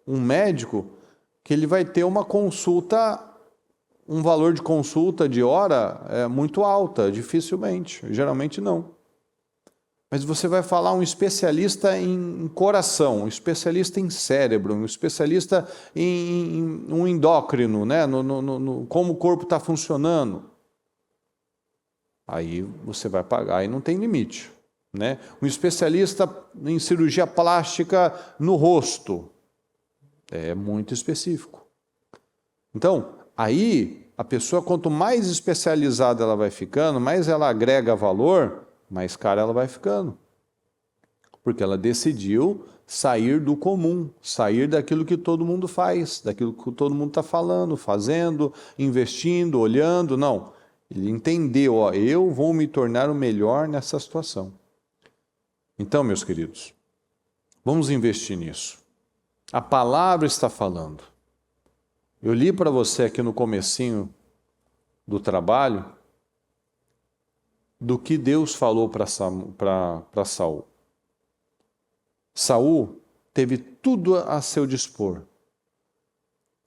médico que ele vai ter uma consulta, um valor de consulta de hora muito alta, dificilmente, geralmente não. Mas você vai falar um especialista em coração, um especialista em cérebro, um especialista em um endócrino, né? no como o corpo está funcionando. Aí você vai pagar, aí não tem limite. Né? Um especialista em cirurgia plástica no rosto. É muito específico. Então, aí a pessoa, quanto mais especializada ela vai ficando, mais ela agrega valor, mais cara ela vai ficando. Porque ela decidiu sair do comum, sair daquilo que todo mundo faz, daquilo que todo mundo está falando, fazendo, investindo, olhando. Não, ele entendeu, eu vou me tornar o melhor nessa situação. Então, meus queridos, vamos investir nisso. A palavra está falando. Eu li para você aqui no comecinho do trabalho do que Deus falou para Saul. Saul teve tudo a seu dispor.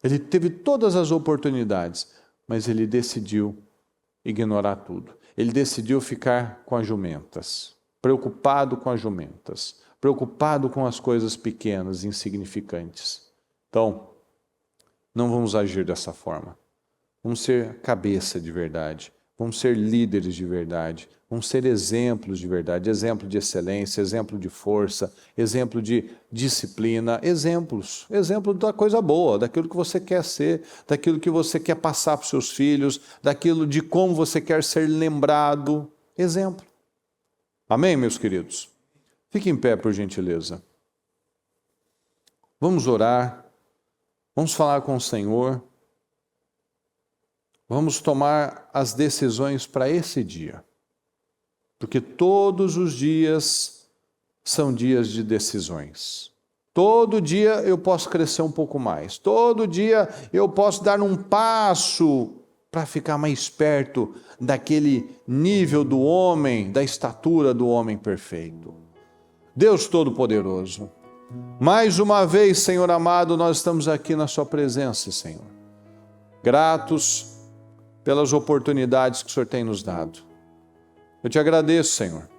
Ele teve todas as oportunidades, mas ele decidiu ignorar tudo. Ele decidiu ficar com as jumentas. Preocupado com as jumentas, preocupado com as coisas pequenas, insignificantes. Então, não vamos agir dessa forma. Vamos ser cabeça de verdade, vamos ser líderes de verdade, vamos ser exemplos de verdade, exemplo de excelência, exemplo de força, exemplo de disciplina, exemplo da coisa boa, daquilo que você quer ser, daquilo que você quer passar para os seus filhos, daquilo de como você quer ser lembrado, exemplo. Amém, meus queridos? Fique em pé, por gentileza. Vamos orar, vamos falar com o Senhor, vamos tomar as decisões para esse dia. Porque todos os dias são dias de decisões. Todo dia eu posso crescer um pouco mais. Todo dia eu posso dar um passo para ficar mais perto daquele nível do homem, da estatura do homem perfeito. Deus Todo-Poderoso, mais uma vez, Senhor amado, nós estamos aqui na sua presença, Senhor. Gratos pelas oportunidades que o Senhor tem nos dado. Eu te agradeço, Senhor.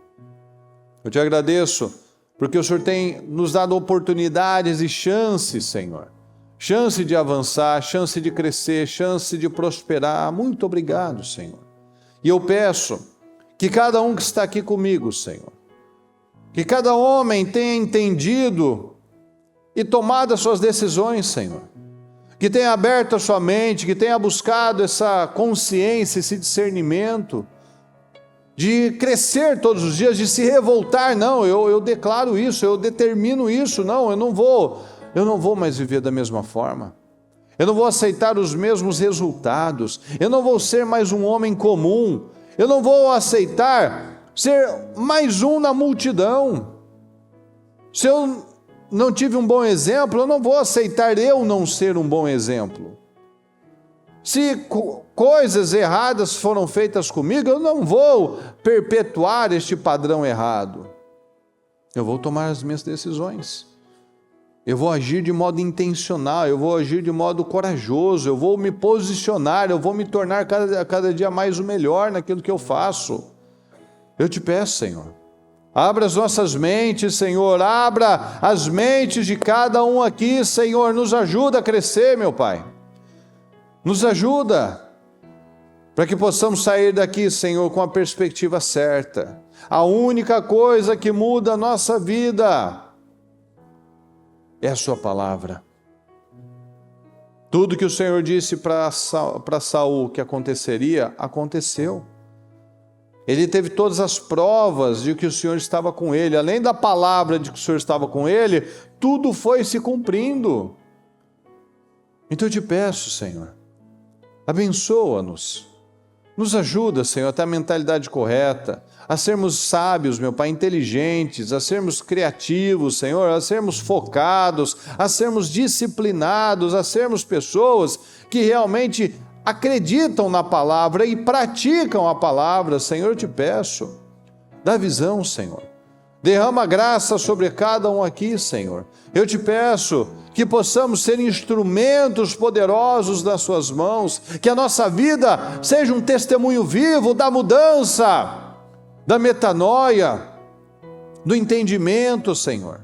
Eu te agradeço porque o Senhor tem nos dado oportunidades e chances, Senhor. Chance de avançar, chance de crescer, chance de prosperar. Muito obrigado, Senhor. E eu peço que cada um que está aqui comigo, Senhor, que cada homem tenha entendido e tomado as suas decisões, Senhor. Que tenha aberto a sua mente, que tenha buscado essa consciência, esse discernimento, de crescer todos os dias, de se revoltar. Não, eu declaro isso, eu determino isso. Não, eu não vou mais viver da mesma forma. Eu não vou aceitar os mesmos resultados. Eu não vou ser mais um homem comum. Eu não vou aceitar ser mais um na multidão. Se eu não tive um bom exemplo, eu não vou aceitar eu não ser um bom exemplo. Se coisas erradas foram feitas comigo, eu não vou perpetuar este padrão errado. Eu vou tomar as minhas decisões. Eu vou agir de modo intencional, eu vou agir de modo corajoso, eu vou me posicionar, eu vou me tornar cada dia mais o melhor naquilo que eu faço. Eu te peço, Senhor, abra as nossas mentes, Senhor, abra as mentes de cada um aqui, Senhor, nos ajuda a crescer, meu Pai. Nos ajuda, para que possamos sair daqui, Senhor, com a perspectiva certa. A única coisa que muda a nossa vida é a sua palavra. Tudo que o Senhor disse para Saul que aconteceria, aconteceu. Ele teve todas as provas de que o Senhor estava com ele. Além da palavra de que o Senhor estava com ele, tudo foi se cumprindo. Então eu te peço, Senhor, abençoa-nos. Nos ajuda, Senhor, a ter a mentalidade correta, a sermos sábios, meu Pai, inteligentes, a sermos criativos, Senhor, a sermos focados, a sermos disciplinados, a sermos pessoas que realmente acreditam na palavra e praticam a palavra. Senhor, eu te peço, dá visão, Senhor. Derrama graça sobre cada um aqui, Senhor. Eu te peço que possamos ser instrumentos poderosos nas suas mãos, que a nossa vida seja um testemunho vivo da mudança, da metanoia, do entendimento, Senhor,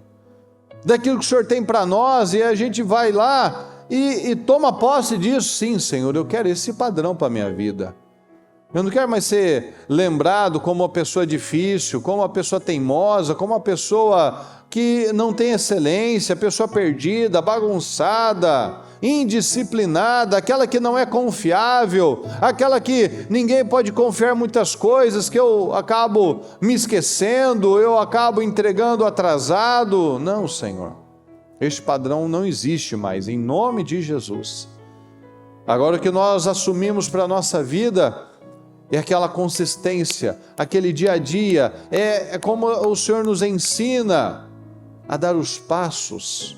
daquilo que o Senhor tem para nós, e a gente vai lá e toma posse disso. Sim, Senhor, eu quero esse padrão para a minha vida. Eu não quero mais ser lembrado como uma pessoa difícil, como uma pessoa teimosa, como uma pessoa que não tem excelência, pessoa perdida, bagunçada, indisciplinada, aquela que não é confiável, aquela que ninguém pode confiar muitas coisas, que eu acabo me esquecendo, eu acabo entregando atrasado. Não, Senhor, este padrão não existe mais, em nome de Jesus. Agora o que nós assumimos para a nossa vida é aquela consistência, aquele dia a dia, é como o Senhor nos ensina a dar os passos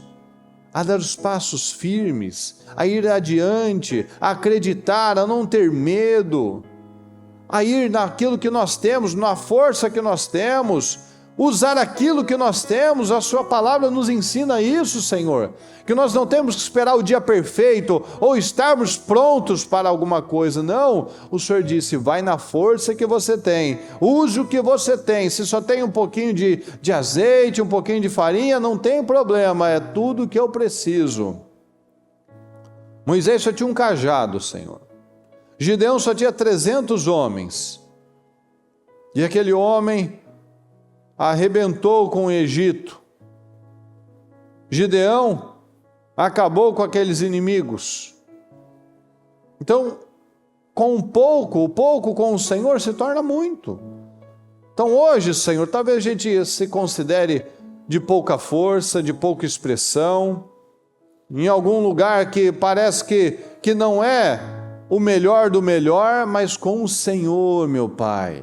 firmes, a ir adiante, a acreditar, a não ter medo, a ir naquilo que nós temos, na força que nós temos, usar aquilo que nós temos. A sua palavra nos ensina isso, Senhor, que nós não temos que esperar o dia perfeito ou estarmos prontos para alguma coisa. Não, o Senhor disse, vai na força que você tem, use o que você tem. Se só tem um pouquinho de azeite, um pouquinho de farinha, não tem problema, é tudo que eu preciso. Moisés só tinha um cajado, Senhor. Gideão só tinha 300 homens, e aquele homem arrebentou com o Egito. Gideão acabou com aqueles inimigos. Então, com o pouco com o Senhor se torna muito. Então hoje, Senhor, talvez a gente se considere de pouca força, de pouca expressão, em algum lugar que parece que não é o melhor do melhor, mas com o Senhor, meu Pai,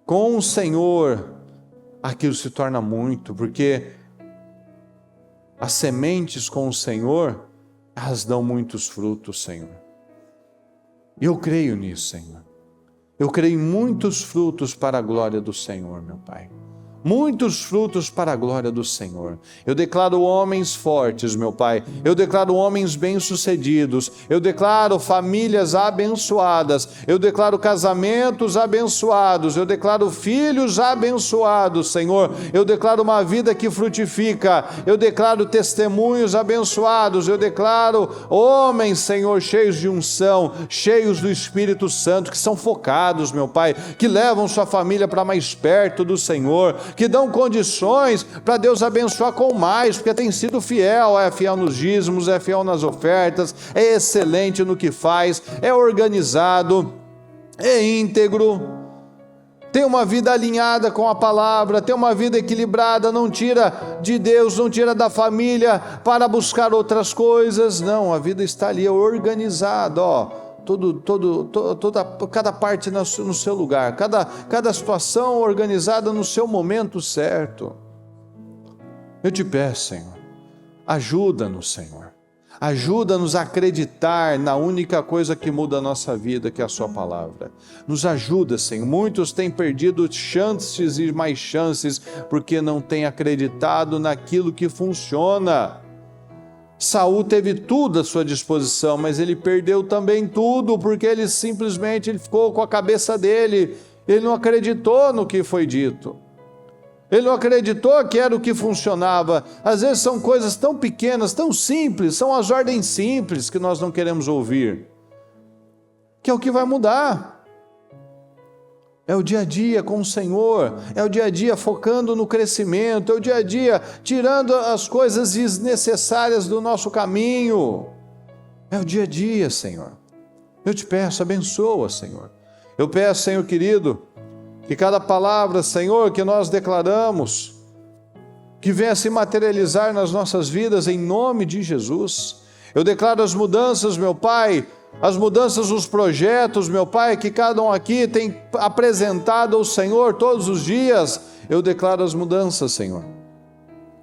com o Senhor, aquilo se torna muito, porque as sementes com o Senhor, elas dão muitos frutos, Senhor. E eu creio nisso, Senhor. Eu creio em muitos frutos para a glória do Senhor, meu Pai. Muitos frutos para a glória do Senhor. Eu declaro homens fortes, meu Pai. Eu declaro homens bem-sucedidos. Eu declaro famílias abençoadas. Eu declaro casamentos abençoados. Eu declaro filhos abençoados, Senhor. Eu declaro uma vida que frutifica. Eu declaro testemunhos abençoados. Eu declaro homens, Senhor, cheios de unção, cheios do Espírito Santo, que são focados, meu Pai, que levam sua família para mais perto do Senhor, que dão condições para Deus abençoar com mais, porque tem sido fiel, é fiel nos dízimos, é fiel nas ofertas, é excelente no que faz, é organizado, é íntegro, tem uma vida alinhada com a palavra, tem uma vida equilibrada, não tira de Deus, não tira da família para buscar outras coisas. Não, a vida está ali organizada, cada parte no seu lugar, cada situação organizada no seu momento certo. Eu te peço, Senhor, ajuda-nos, Senhor. Ajuda-nos a acreditar na única coisa que muda a nossa vida, que é a sua palavra. Nos ajuda, Senhor. Muitos têm perdido chances e mais chances porque não têm acreditado naquilo que funciona. Saul teve tudo à sua disposição, mas ele perdeu também tudo porque ele simplesmente ficou com a cabeça dele. Ele não acreditou no que foi dito. Ele não acreditou que era o que funcionava. Às vezes são coisas tão pequenas, tão simples, são as ordens simples que nós não queremos ouvir, que é o que vai mudar. É o dia a dia com o Senhor, é o dia a dia focando no crescimento, é o dia a dia tirando as coisas desnecessárias do nosso caminho. É o dia a dia, Senhor. Eu te peço, abençoa, Senhor. Eu peço, Senhor querido, que cada palavra, Senhor, que nós declaramos, que venha se materializar nas nossas vidas em nome de Jesus. Eu declaro as mudanças, meu Pai, as mudanças nos projetos, meu Pai, que cada um aqui tem apresentado ao Senhor todos os dias. Eu declaro as mudanças, Senhor.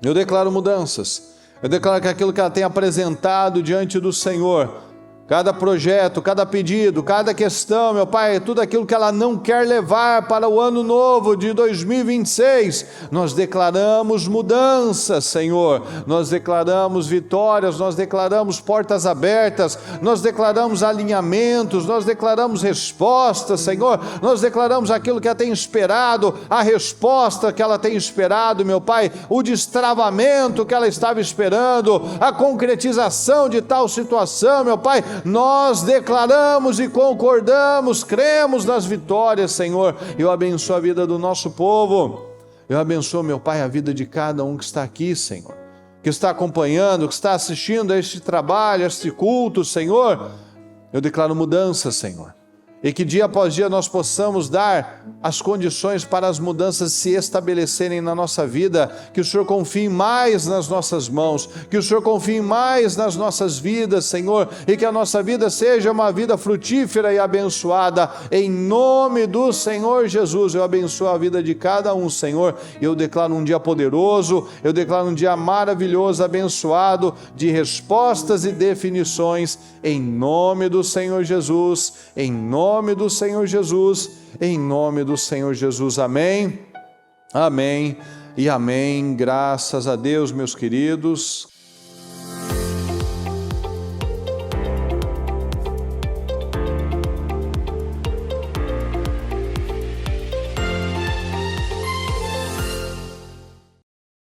Eu declaro mudanças. Eu declaro que aquilo que ela tem apresentado diante do Senhor, cada projeto, cada pedido, cada questão, meu Pai, tudo aquilo que ela não quer levar para o ano novo de 2026, nós declaramos mudanças, Senhor, nós declaramos vitórias, nós declaramos portas abertas, nós declaramos alinhamentos, nós declaramos respostas, Senhor, nós declaramos aquilo que ela tem esperado, a resposta que ela tem esperado, meu Pai, o destravamento que ela estava esperando, a concretização de tal situação, meu Pai. Nós declaramos e concordamos, cremos nas vitórias, Senhor. Eu abençoo a vida do nosso povo. Eu abençoo, meu Pai, a vida de cada um que está aqui, Senhor, que está acompanhando, que está assistindo a este trabalho, a este culto, Senhor. Eu declaro mudança, Senhor. E que dia após dia nós possamos dar as condições para as mudanças se estabelecerem na nossa vida, que o Senhor confie mais nas nossas mãos, que o Senhor confie mais nas nossas vidas, Senhor, e que a nossa vida seja uma vida frutífera e abençoada, em nome do Senhor Jesus. Eu abençoo a vida de cada um, Senhor, e eu declaro um dia poderoso, eu declaro um dia maravilhoso, abençoado, de respostas e definições, em nome do Senhor Jesus, em nome do Senhor Jesus, em nome do Senhor Jesus, amém, amém e amém. Graças a Deus, meus queridos.